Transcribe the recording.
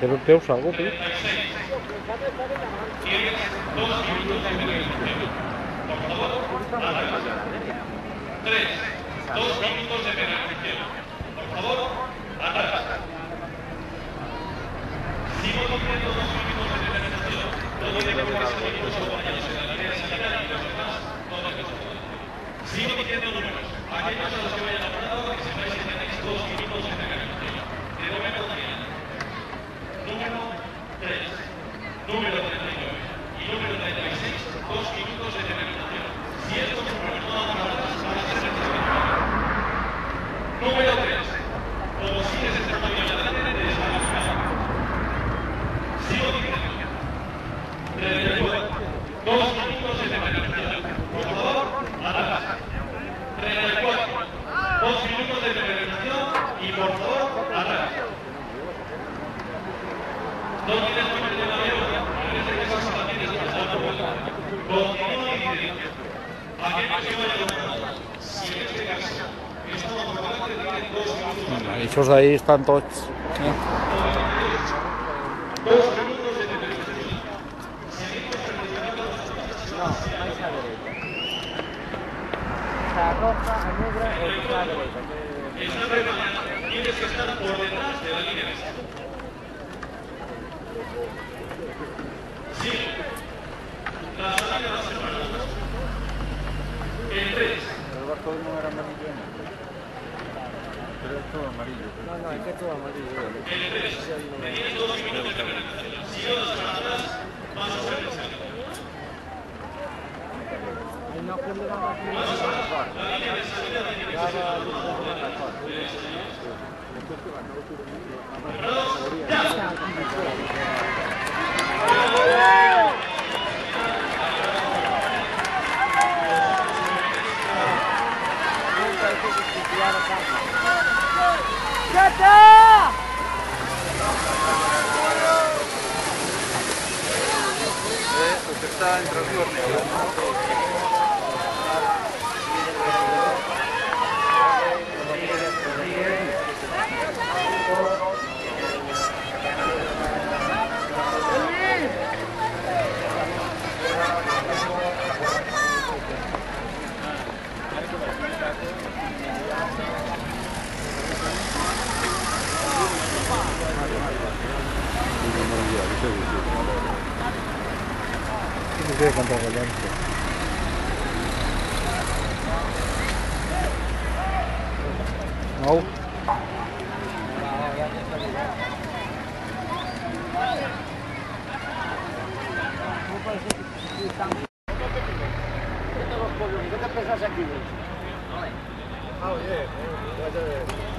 Pero te usa algo, tío. 2 minutos de penalización. Por favor, atrás. Sigo diciendo 2 minutos de penalización. No tiene por qué ser incluso compañeros en la línea de sanidad y los demás no lo que son. Sigo diciendo números. Aquellos a los que vayan apurado, que sepáis que tenéis 2 minutos de penalización. De momento también. Número 3, número 39 y número 36, 2 minutos de penalización. Si esto se no atrás, van a ser descalificados. Número 3. Como sigues estando bien adelante, te descalificado. Sigo diciendo. 34. 2 minutos de penalización. Por favor, atrás. 34. 2 minutos de penalización y por favor, atrás. No tienes que meter la mierda, en este caso se la tienes que dar vuelta. Continúa diciendo. Aquellos que vayan a si en este caso estamos por delante, tienen 2 minutos más. Esos de ahí están todos. 2 minutos de penalización. Seguimos penalizando las cosas. Está roja, a negra o está a derecha. Esta regla tienes que estar por detrás de la línea de salud. Sí. La salida de las semanas. El 3. El barco no era amarillo. Pero es todo amarillo. No, es que es todo amarillo. El 3. Tenías 2 minutos de penalización. Si no das para atrás, vas a ser descalificado. No puede dar más La línea de salida tiene que ser la luz por detrás. ¡Ya está! Porque está en transbordo. ¿Qué quiere cantar Galán? No. ¿Qué te pensás aquí? Oh, yeah.